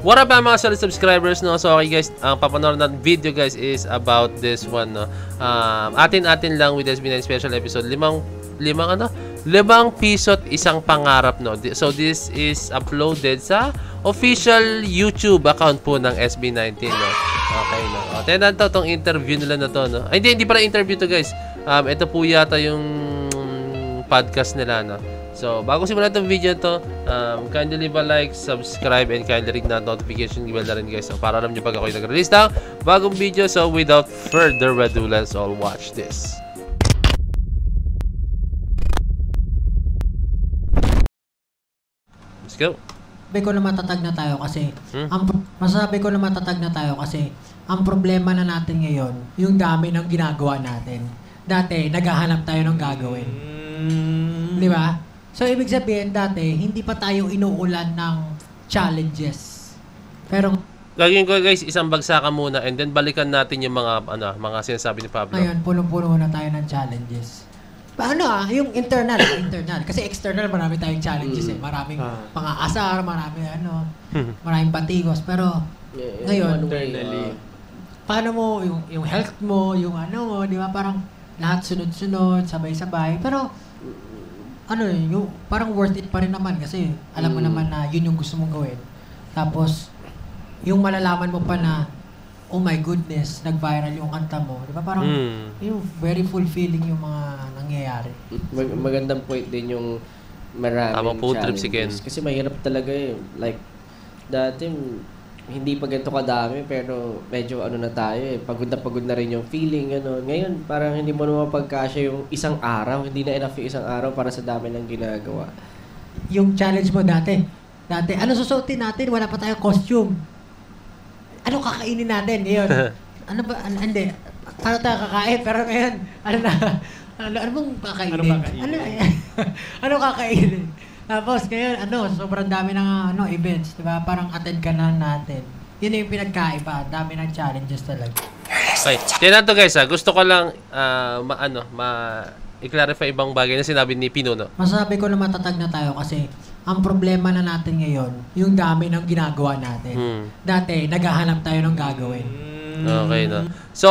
What up mga solid subscribers, no? So okay guys, ang papanood natin video guys is about this one, no? Atin-atin lang with SB9 special episode. Limang piso't isang pangarap, no? So this is uploaded sa official YouTube account po ng SB19, no? Okay, no? O, tingnan to, tong interview nila na to, no? Ay, hindi pala interview to guys. Ito po yata yung podcast nila, no? So, bago simulan itong video to, kindly leave a like, subscribe, and kindly ring na notification bell na rin guys. So, para alam nyo pag ako'y nag-release ng bagong video. So, without further ado, let's all watch this. Let's go. Masasabi ko na matatag na tayo kasi masasabi ko na matatag na tayo kasi ang problema na natin ngayon, yung dami ng ginagawa natin. Dati, naghahanap tayo ng gagawin. Di ba? So, ibig sabihin, dati, hindi pa tayo inuulan ng challenges. Pero, Gagawin ko guys, isang bagsakan muna and then balikan natin yung mga sinasabi ni Pablo. ngayon, punong-puno na tayo ng challenges. Yung internal. Kasi external, marami tayong challenges eh. Maraming pang-aasar, maraming patigos. Pero, ngayon, paano mo, yung health mo, yung di ba? Parang lahat sunod-sunod, sabay-sabay. Pero, yung parang worth it pa rin naman kasi alam mo naman na yun yung gusto mong gawin. Tapos, yung malalaman mo pa na, oh my goodness, nag-viral yung kanta mo. Di ba? Parang, yung very fulfilling yung mga nangyayari. Magandang point din yung maraming challenges. Kasi mahirap talaga eh. Like, dati, hindi pa ganito kadami, pero medyo na tayo eh. Pagod na rin yung feeling, Ngayon, parang hindi mo naman pagkasya yung isang araw. Hindi na enough yung isang araw para sa dami ng ginagawa. Yung challenge mo dati, ano susuotin natin? Wala pa tayong costume. Ano kakainin natin ngayon? Hindi. Paano tayo kakain? Pero ngayon, ano bang kakainin? Ano kakainin? Tapos ngayon, sobrang dami ng events, 'di ba? Parang attend ka na natin. Yun yung pinagkaiba, dami ng challenges talaga. Okay, tingnan to guys, gusto ko lang i-clarify ibang bagay na sinabi ni Pino, no? Masasabi ko na matatag na tayo kasi ang problema na natin ngayon, yung dami ng ginagawa natin. Dati, naghahanap tayo ng gagawin. Okay, no? So,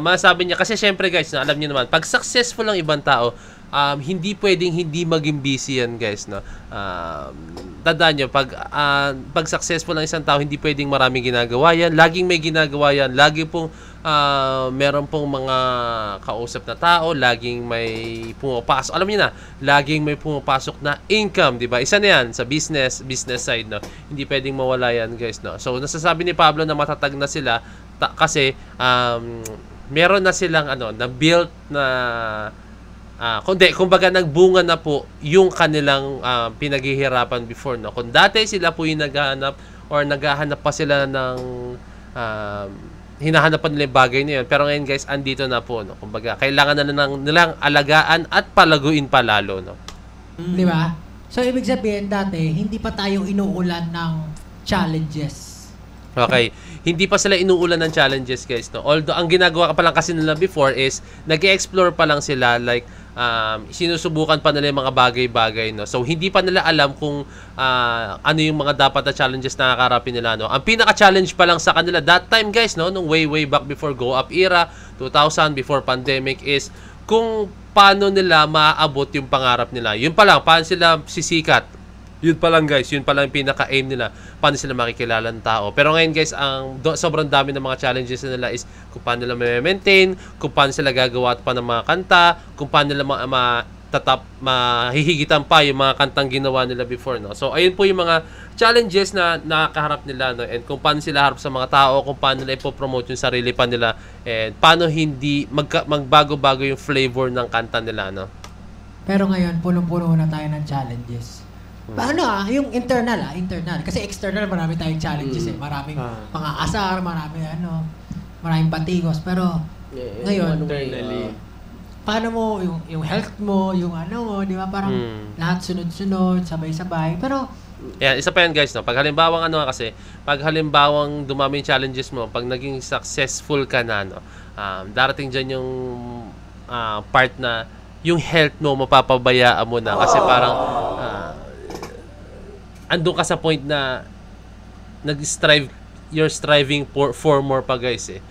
masasabi niya, kasi syempre guys, alam niyo naman, pag successful ang ibang tao, hindi pwedeng hindi maging busy yan guys, no? Tandaan nyo, pag successful ang isang tao, hindi pwedeng maraming ginagawa yan. Laging may ginagawa yan. Lagi pong meron pong mga kausap na tao. Laging may pumapasok. Alam niyo na, laging may pumapasok na income, di ba? Isa na yan sa business side, no? Hindi pwedeng mawala yan guys, no? So, nasasabi ni Pablo na matatag na sila kasi meron na silang na-built na kumbaga nagbunga na po yung kanilang pinaghihirapan before, no? Kung dati sila po yung naghahanap pa sila ng hinahanapan nila yung bagay na yun, pero ngayon guys, andito na po, no? Kumbaga, kailangan na nilang alagaan at palaguin pa lalo, no? Di ba? So, ibig sabihin dati, hindi pa tayo inuulan ng challenges. Okay. Hindi pa sila inuulan ng challenges, guys, no? Although, ang ginagawa pa lang kasi nila before is, nag-explore pa lang sila, like, sinusubukan pa nila yung mga bagay-bagay, no? So, hindi pa nila alam kung ano yung mga dapat na challenges na nakakarapin nila, no? Ang pinaka-challenge pa lang sa kanila that time, guys, no? Nung way back before Go Up era, 2000, before pandemic, is kung paano nila maaabot yung pangarap nila. Yun pa lang, paano sila sisikat. Yun pa lang guys, yun pa lang yung pinaka-aim nila, paano sila makikilala ng tao. Pero ngayon guys, sobrang dami ng mga challenges nila is kung paano nila ma-maintain, kung paano sila gagawa pa ng mga kanta, kung paano nila mahihigitan pa yung mga kantang ginawa nila before, no? So ayun po yung mga challenges na nakakaharap nila, no? And kung paano sila harap sa mga tao, kung paano nila ipopromote yung sarili pa nila, and paano hindi magbago-bago yung flavor ng kanta nila, no? Pero ngayon, punong-puno na tayo ng challenges. Yung internal. Kasi external, marami tayong challenges eh. Maraming pang-aasar, maraming patigos. Pero ngayon, paano mo, yung health mo, yung di ba? Parang lahat sunod-sunod, sabay-sabay. Pero, yan, isa pa yan guys, no? Pag halimbawang dumami yung challenges mo, pag naging successful ka na, no? Darating dyan yung part na yung health mo, mapapabayaan mo na. Kasi parang, andun ka sa point na you're striving for more pa guys eh.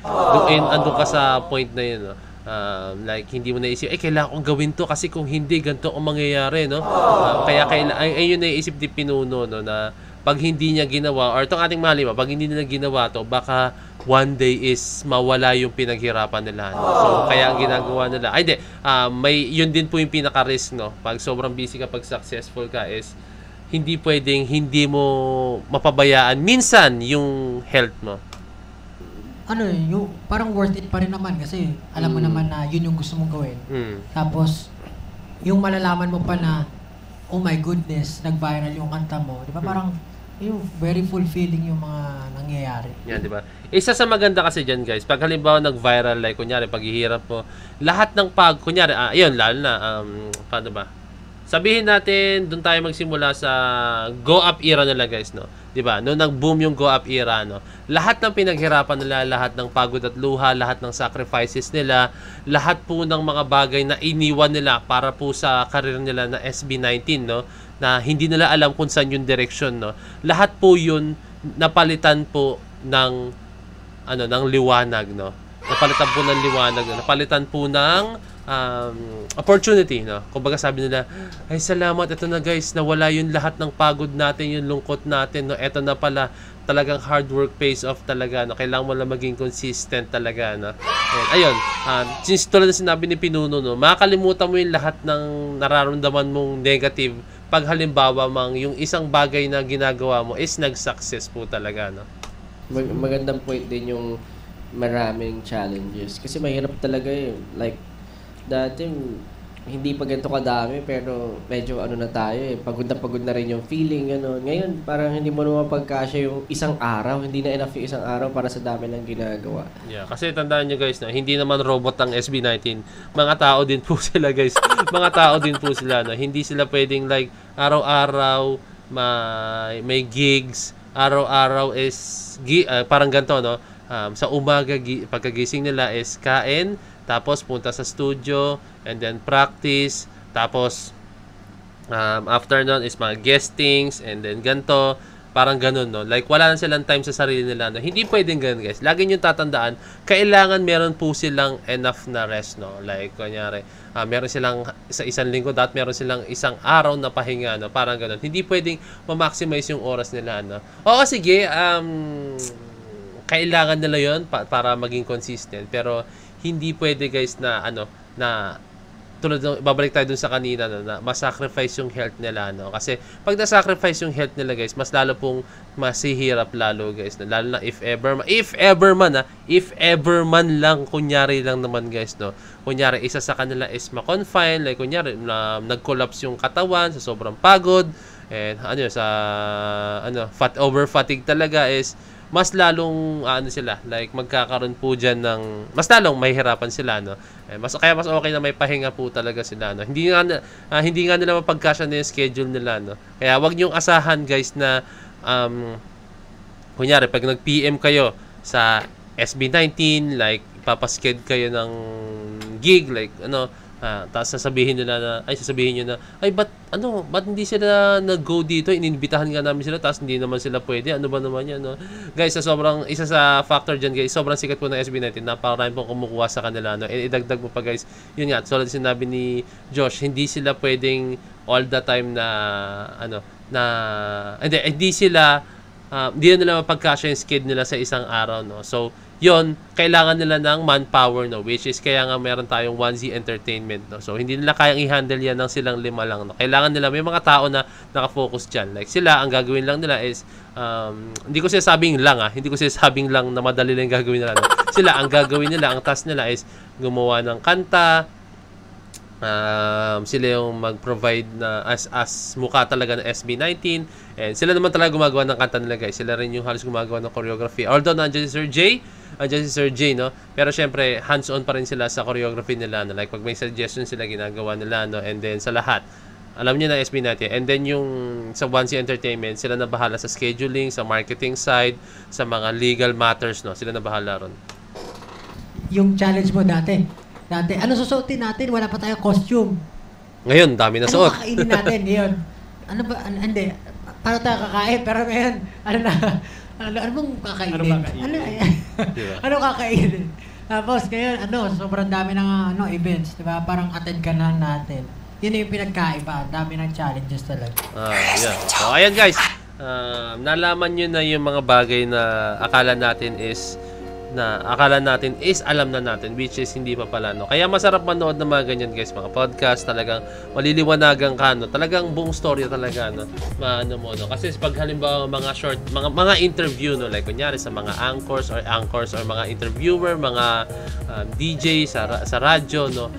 Andun ka sa point na yun, no? Like hindi mo naisip kailangan kong gawin to kasi kung hindi ganito ang mangyayari, no? Kaya ayun naisip ni Pinuno, no, na pag hindi niya ginawa or itong ating Malima, pag hindi nila ginawa to, baka one day is mawala yung pinaghirapan nila, no? So kaya ang ginagawa nila yun din po yung pinaka-risk, no? Pag sobrang busy ka, pag successful ka is hindi pwedeng hindi mo mapabayaan minsan yung health mo. Yung parang worth it pa rin naman kasi alam mo naman na yun yung gusto mong gawin. Tapos, yung malalaman mo pa na, oh my goodness, nag-viral yung kanta mo. Di ba? Parang, yung very fulfilling yung mga nangyayari. Yan, di ba? Isa sa maganda kasi dyan, guys, pag halimbawa nag-viral, like, kunyari, paghihirap mo, lahat ng kunyari, yun, lalo na, paano ba? Sabihin natin, doon tayo magsimula sa Go Up era nila, guys, no? 'Di ba? Noong nag-boom yung Go Up era, no? Lahat ng pinaghirapan nila, lahat ng pagod at luha, lahat ng sacrifices nila, lahat po ng mga bagay na iniwan nila para po sa career nila na SB19, no? Na hindi nila alam kung saan yung direction, no? Lahat po 'yun napalitan po ng ng liwanag, no? Napalitan po ng liwanag, no? Napalitan po ng opportunity, no? Kumbaga sabi nila, ay salamat, ito na guys, nawala yung lahat ng pagod natin, yung lungkot natin, no? Ito na pala, talagang hard work pays off talaga, no? Kailangan mo lang maging consistent talaga, no? And, ayun, since tulad na sinabi ni Pinuno, no? Makakalimutan mo yung lahat ng nararamdaman mong negative pag halimbawa yung isang bagay na ginagawa mo is nag-success po talaga, no? Magandang point din yung maraming challenges kasi mahirap talaga eh. Like dati, hindi pa ganito kadami, pero medyo na tayo eh. Pagod na rin yung feeling, Ngayon, parang hindi mo naman pagkasya yung isang araw. Hindi na enough yung isang araw para sa dami ng ginagawa. Yeah, kasi tandaan nyo guys, na hindi naman robot ang SB19. Mga tao din po sila guys. Mga tao din po sila, no? Hindi sila pwedeng like, araw-araw, may gigs. Araw-araw is, parang ganito, no? Sa umaga, pagkagising nila is kain, tapos punta sa studio, and then practice, tapos after nun is mga guestings, and then ganto, parang ganun, no? Like wala na silang time sa sarili nila, no? Hindi pwedeng ganun, guys. Lagi nyo tatandaan, kailangan meron po silang enough na rest, no? Like kunyari, meron silang sa isang linggo, meron silang isang araw na pahinga, no? Parang ganun. Hindi pwedeng ma-maximize yung oras nila, no? Oo, sige, kailangan nila yon para maging consistent, pero hindi pwede guys na na tulad ng babalik tayo dun sa kanina, no, na masacrifice yung health nila, no? Kasi pag na-sacrifice yung health nila guys, mas lalo pong masihirap lalo guys, no? Lalo na if ever man lang, kunyari lang naman guys, no? Kunyari isa sa kanila is ma-confine, like kunyari nag-collapse yung katawan sa sobrang pagod, and over fatigue talaga is mas lalong sila, like magkakaroon po diyan ng mas lalong mahihirapan sila, no? Kaya mas okay na may pahinga po talaga sila, no? Hindi nga nila mapagkasya na yung schedule nila, no? Kaya wag niyong asahan guys na kunyari pag nag-PM kayo sa SB19, like papasked kayo ng gig, like tapos sasabihin nyo na, ba't hindi sila nag-go dito? Ininibitahan nga namin sila, tapos hindi naman sila pwede. Ano ba naman yan, no? Guys, isa sa factor dyan, guys, sobrang sikat po ng SB19, napakarami pong kumukuha sa kanila, no? And idagdag mo pa, guys, yun nga, solid sinabi ni Josh, hindi sila pwedeng all the time hindi nila mapagkasya yung skid nila sa isang araw, no? So, yon kailangan nila ng manpower, no? Which is kaya nga meron tayong 1Z Entertainment, no? So hindi nila kayang i-handle yan ng silang 5 lang, no? Kailangan nila, may mga tao na nakafocus dyan. Like sila, ang gagawin lang nila is hindi ko sinasabing lang na madali lang gagawin nila, no? Sila, ang gagawin nila, ang task nila is gumawa ng kanta, sila yung mag-provide na as mukha talaga ng SB19, and sila naman talaga gumagawa ng kanta nila guys. Sila rin yung halos gumagawa ng choreography, although nandiyan si Sir J, no? Pero syempre hands-on pa rin sila sa choreography nila, no? Like pag may suggestion sila, ginagawa nila, no? And then sa lahat, alam niyo na SB19, and then yung sa 1C Entertainment, sila na bahala sa scheduling, sa marketing side, sa mga legal matters, no? Sila na bahala ron. Yung challenge mo dati, ano susuotin natin? Wala pa tayong costume. Ngayon, dami na suot. Ano kakainin natin ngayon? Ano ba? Hindi. paano tayo kakain? Pero ngayon, ano bang kakainin? Ano kakainin? Tapos ngayon, sobrang dami ng events, di ba? Parang attend ka na natin. Yun yung pinagkaiba. Dami ng challenges talaga. Yeah. So, ayan guys. Nalaman nyo na yung mga bagay na akala natin is alam na natin, which is hindi pa pala, no? Kaya masarap manood ng mga ganyan guys, mga podcast, talagang maliliwanagan ka, no? Talagang buong story talaga, no? Maano mo, no? Kasi pag halimbawa mga short, mga interview, no? Like kunyari sa mga anchors or mga interviewer, mga DJ sa radyo, no?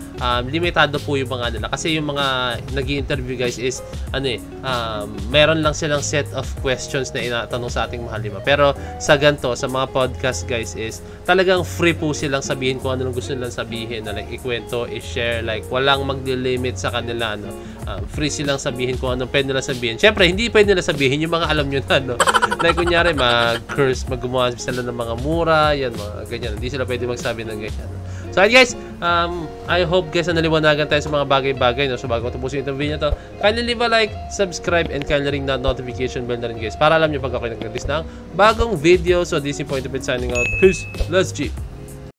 Limitado po yung mga nila. Kasi yung mga nag-i-interview guys is, meron lang silang set of questions na inatanong sa ating mahal, diba? Pero sa ganito, sa mga podcast guys is, talagang free po silang sabihin kung ano gusto nilang sabihin, na like ikwento, i-share, like walang mag-limit sa kanila, no? Free silang sabihin kung anong pwede nila sabihin. Syempre, hindi pwede nila sabihin yung mga alam nyo na, no? Like kunyari, mag-curse, gumawa sila ng mga mura, yan, mga ganyan. Hindi sila pwede magsabi ng ganyan, no? So guys, I hope guys na naliwanagan tayo sa mga bagay-bagay, no? So bago tapusin itong video na to, kindly leave a like, subscribe, and kindly ring that notification bell na rin guys, para alam nyo pag ako nag-release ng bagong video. So this is Point of It signing out. Peace. Let's G.